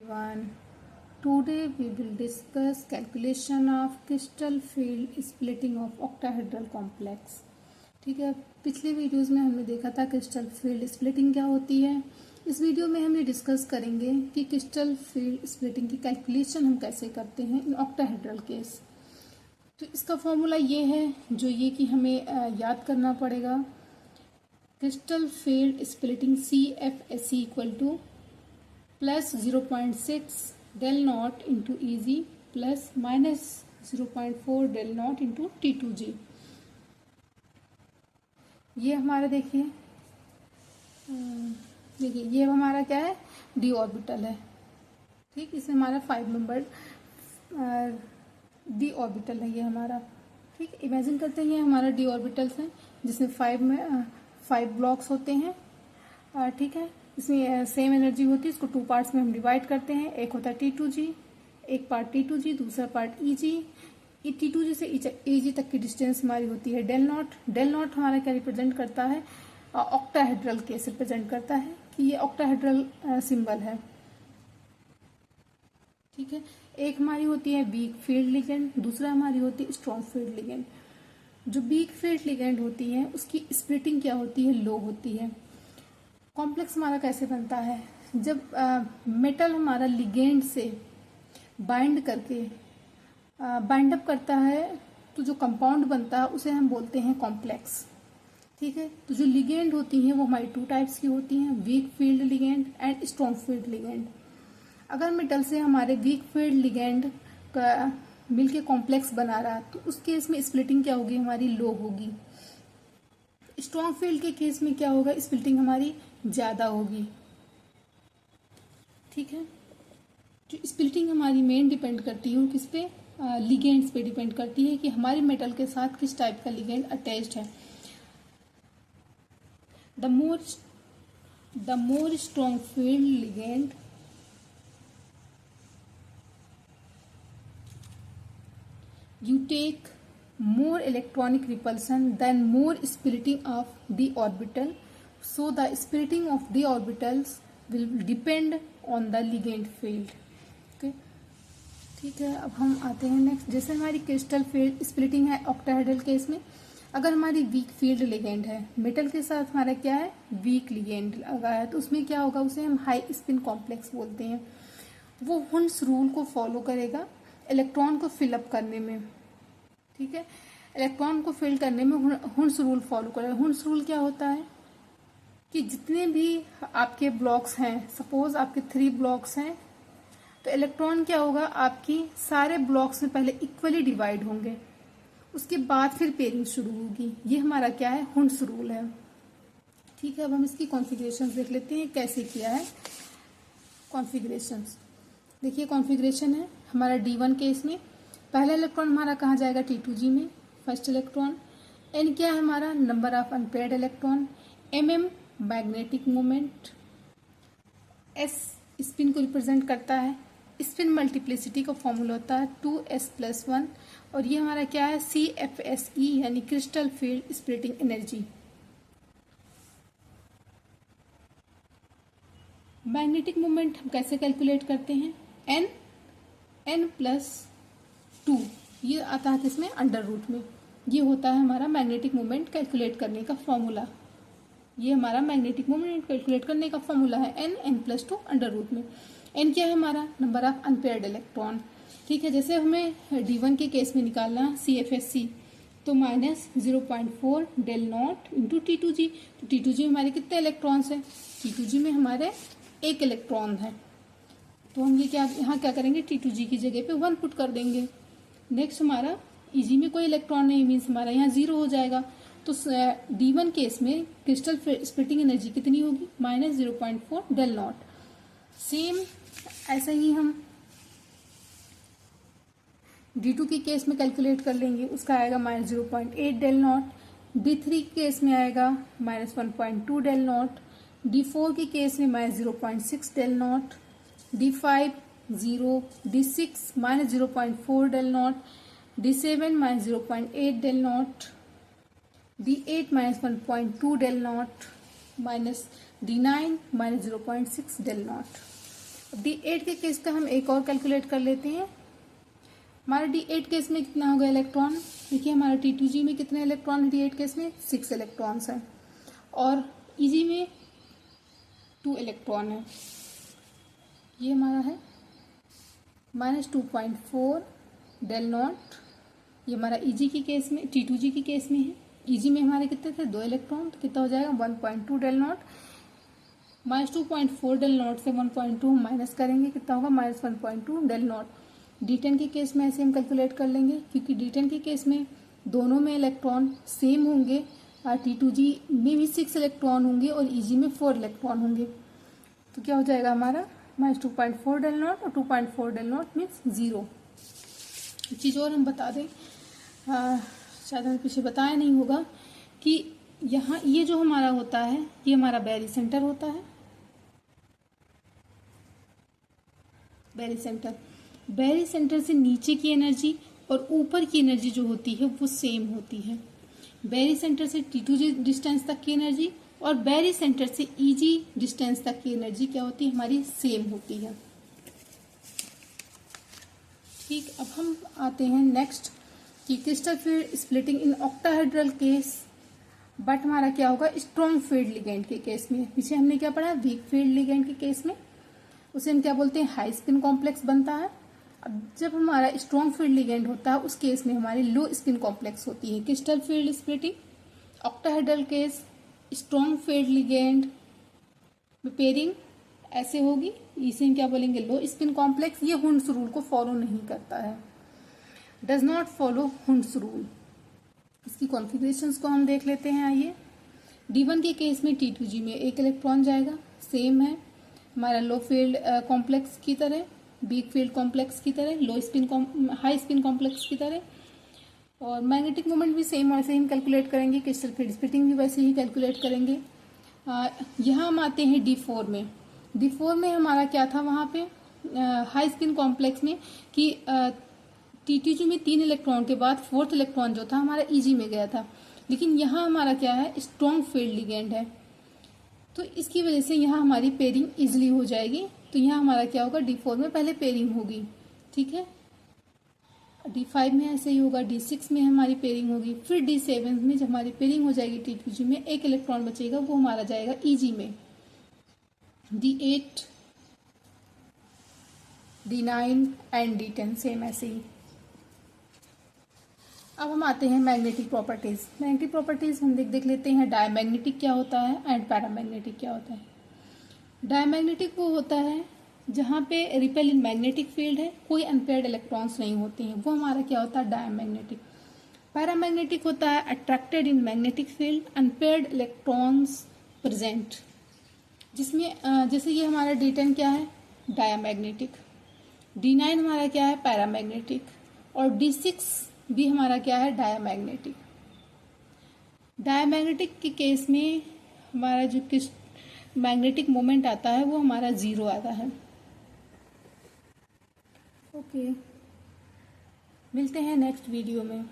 One. Today we will discuss calculation of crystal field splitting of octahedral complex. ठीक है, पिछले videos में हमने देखा था क्रिस्टल फील्ड स्प्लिटिंग क्या होती है। इस वीडियो में हम ये डिस्कस करेंगे कि क्रिस्टल फील्ड स्प्लिटिंग की कैलकुलेशन हम कैसे करते हैं इन ऑक्टाहेड्रल केस। तो इसका फॉर्मूला ये है जो ये कि हमें याद करना पड़ेगा। Crystal field splitting CFSE equal to plus 0.6 del naught into EG plus minus 0.4 del naught into T2G। ये हमारा देखिए ये हमारा क्या है, डी ऑर्बिटल है। ठीक, इसमें हमारा 5 मेंबर डी ऑर्बिटल है ये हमारा। ठीक, इमेजिन करते हैं ये हमारा डी ऑर्बिटल्स है जिसमें 5 ब्लॉक्स होते हैं। ठीक है, इसमें सेम एनर्जी होती है। इसको 2 पार्ट्स में हम डिवाइड करते हैं। एक होता है T2G, एक पार्ट T2G, दूसरा पार्ट EG। T2G से EG तक की डिस्टेंस हमारी होती है डेल नॉट। डेल नॉट हमारा क्या रिप्रेजेंट करता है, ऑक्टाहेड्रल केस रिप्रेजेंट करता है कि ये ऑक्टाहेड्रल सिंबल है। ठीक है, एक हमारी होती है वीक फील्ड लिगेंड, दूसरा हमारी होती है स्ट्रॉन्ग फील्ड लिगेंड। जो वीक फील्ड लिगेंड होती है उसकी स्प्लिटिंग क्या होती है, लो होती है। कॉम्प्लेक्स हमारा कैसे बनता है, जब मेटल हमारा लिगेंड से बाइंड करके बाइंड अप करता है तो जो कंपाउंड बनता है उसे हम बोलते हैं कॉम्प्लेक्स। ठीक है, तो जो लिगेंड होती हैं वो हमारी 2 टाइप्स की होती हैं, weak field ligand and strong field ligand. अगर मेटल से हमारे वीक फील्ड लिगेंड का मिलके कॉम्प्लेक्स बना रहा तो उस केस में स्प्लिटिंग क्या होगी, हमारी लो होगी। स्ट्रॉन्ग फील्ड के केस में क्या होगा, स्प्लिटिंग हमारी ज्यादा होगी। ठीक है, जो स्प्लिटिंग हमारी मेन डिपेंड करती है किस पे, लिगेंड्स पे डिपेंड करती है कि हमारे मेटल के साथ किस टाइप का लिगेंड अटैच्ड है। The more strong field ligand you take more electronic repulsion then more splitting of d orbital, so the splitting of d orbitals will depend on the ligand field. okay? ठीक है, अब हम आते हैं next. जैसे हमारी crystal field splitting है octahedral case में, अगर हमारी वीक फील्ड लिगेंड है, मेटल के साथ हमारा क्या है, वीक लिगेंड लगा है, तो उसमें क्या होगा, उसे हम हाई स्पिन कॉम्प्लेक्स बोलते हैं। वो हुंस रूल को फॉलो करेगा इलेक्ट्रॉन को फिलअप करने में। ठीक है, इलेक्ट्रॉन को फिल करने में हुंस रूल फॉलो करेगा। हुंस रूल क्या होता है कि जितने भी आपके ब्लॉक्स हैं, सपोज आपके 3 ब्लॉक्स हैं, तो इलेक्ट्रॉन क्या होगा, आपकी सारे ब्लॉक्स में पहले इक्वली डिवाइड होंगे, उसके बाद फिर पेयरिंग शुरू होगी। ये हमारा क्या है, हुंस रूल है। ठीक है, अब हम इसकी कॉन्फ़िगरेशंस देख लेते हैं कैसे किया है। कॉन्फ़िगरेशंस देखिए, कॉन्फ़िगरेशन है हमारा D1 केस में पहला इलेक्ट्रॉन हमारा कहाँ जाएगा, T2G में, फर्स्ट इलेक्ट्रॉन। N क्या है हमारा, number of unpaired electron. MM magnetic moment. S spin को रिप्रेजेंट करता है। स्पिन मल्टीप्लिसिटी का फॉर्मूला होता है 2s+1, और ये हमारा क्या है, CFSE यानी crystal field splitting energy. Magnetic moment हम कैसे कैलकुलेट करते हैं, n+2, ये आता है किसमें, अंडर रूट में। ये होता है हमारा मैग्नेटिक मोमेंट कैलकुलेट करने का फॉर्मूला। ये हमारा मैग्नेटिक मोमेंट कैलकुलेट करने का फॉर्मूला है n+2 अंडर रूट में। n क्या है हमारा, नंबर ऑफ अनपेयर्ड इलेक्ट्रॉन। ठीक है, जैसे हमें D1 के केस में निकालना CFSE, तो minus 0.4 del naught into T2G। तो T2G में हमारे कितने इलेक्ट्रॉन्स हैं, T2G में हमारे 1 इलेक्ट्रॉन है, तो हम ये क्या यहाँ क्या करेंगे, T2G की जगह पे 1 पुट कर देंगे। नेक्स्ट हमारा EG में कोई इलेक्ट्रॉन नहीं, मीन्स हमारा यहाँ 0 हो जाएगा। तो D1 केस में क्रिस्टल स्प्लिटिंग एनर्जी कितनी होगी, माइनस 0.4 डेल नॉट। सेम ऐसा ही हम D2 के केस में कैलकुलेट कर लेंगे, उसका आएगा minus 0.8 del not. D3 case में आएगा माइनस 1.2 डेल नॉट। D4 के केस में minus 0.6 del naught. D5 0, D6 minus 0.4 del naught, D7 minus 0.8 del naught, D8 minus 1.2 del naught, minus D9 minus 0.6 del naught. D8 के case का हम एक और calculate कर लेते हैं। हमारा D8 केस में कितना होगा इलेक्ट्रॉन, देखिए हमारा T2G में कितने इलेक्ट्रॉन है, D8 केस में 6 इलेक्ट्रॉन्स हैं और EG में 2 इलेक्ट्रॉन है। ये हमारा है -2.4 डेल नॉट, ये हमारा EG के केस में, T2G के केस में है। EG में हमारे कितने थे, 2 इलेक्ट्रॉन, तो कितना हो जाएगा 1.2 डेल नॉट। -2.4 डेल नॉट से 1.2 हम माइनस करेंगे, कितना होगा -1.2 डेल नॉट। D10 के केस में ऐसे हम कैलकुलेट कर लेंगे, क्योंकि D10 के केस में दोनों में इलेक्ट्रॉन सेम होंगे, T2G में भी 6 इलेक्ट्रॉन होंगे और EG में 4 इलेक्ट्रॉन होंगे। तो क्या हो जाएगा हमारा -2.4 डेल नॉट और 2.4 डेल नॉट मीन्स 0। एक चीज़ और हम बता दें, शायद हमें पीछे बताया नहीं होगा कि यहाँ ये जो हमारा होता है ये हमारा बैरी सेंटर होता है। बैरी सेंटर से नीचे की एनर्जी और ऊपर की एनर्जी जो होती है वो सेम होती है। बैरी सेंटर से T2G डिस्टेंस तक की एनर्जी और बैरी सेंटर से EG डिस्टेंस तक की एनर्जी क्या होती है, हमारी सेम होती है। ठीक, अब हम आते हैं नेक्स्ट कि crystal field splitting in octahedral case, but हमारा क्या होगा स्ट्रॉन्ग फील्ड लिगेंड के केस में। पीछे हमने क्या पढ़ा, वीक फील्ड लिगेंड के केस में उसे हम क्या बोलते हैं, हाई स्पिन कॉम्प्लेक्स बनता है। अब जब हमारा स्ट्रॉन्ग फील्ड लिगेंड होता है उस केस में हमारी लो स्पिन कॉम्प्लेक्स होती है। Crystal field splitting octahedral case, strong field ligand में पेयरिंग ऐसे होगी, इसे हम क्या बोलेंगे, लो स्पिन कॉम्प्लेक्स। ये हुंड्स रूल को फॉलो नहीं करता है, does not follow Hund's rule. इसकी कॉन्फ़िगरेशंस को हम देख लेते हैं। आइए, D1 के केस में T2G में 1 इलेक्ट्रॉन जाएगा, सेम है हमारा लो फील्ड कॉम्प्लेक्स की तरह, वीक फील्ड कॉम्प्लेक्स की तरह, हाई स्पिन कॉम्प्लेक्स की तरह। और मैग्नेटिक मोमेंट भी सेम वैसे ही हम कैलकुलेट करेंगे, क्रिस्टल फील्ड स्प्लिटिंग भी वैसे ही कैलकुलेट करेंगे। यहाँ हम आते हैं D4 में। D4 में हमारा क्या था वहाँ पे हाई स्पिन कॉम्प्लेक्स में कि T2G में 3 इलेक्ट्रॉन के बाद 4th इलेक्ट्रॉन जो था हमारा EG में गया था, लेकिन यहाँ हमारा क्या है, स्ट्रॉन्ग फील्ड लिगेंड है, तो इसकी वजह से यहाँ हमारी पेयरिंग इजिली हो जाएगी। तो यहाँ हमारा क्या होगा, D4 में पहले पेयरिंग होगी, ठीक है। D5 में ऐसे ही होगा, D6 में हमारी पेयरिंग होगी, फिर D7 में जब हमारी पेयरिंग हो जाएगी T2G में 1 इलेक्ट्रॉन बचेगा, वो हमारा जाएगा EG में। D8, D9 and D10 same ऐसे ही। अब हम आते हैं मैग्नेटिक प्रॉपर्टीज। मैग्नेटिक प्रॉपर्टीज हम देख लेते हैं, डायमैग्नेटिक क्या होता है एंड पैरामैग्नेटिक क्या होता है। डायमैग्नेटिक वो होता है जहाँ पे रिपेल इन मैग्नेटिक फील्ड है, कोई अनपेयर्ड इलेक्ट्रॉन्स नहीं होते हैं, वो हमारा क्या होता है, डायमैग्नेटिक। पैरामैग्नेटिक होता है attracted in magnetic field, unpaired electrons present, जिसमें जैसे ये हमारा D10 क्या है, डायमैग्नेटिक, D9 हमारा क्या है, पैरामैग्नेटिक, और D6 भी हमारा क्या है, डायमैग्नेटिक। डायमैग्नेटिक के केस में हमारा जो मैग्नेटिक मोमेंट आता है वो हमारा 0 आता है। ओके, मिलते हैं नेक्स्ट वीडियो में।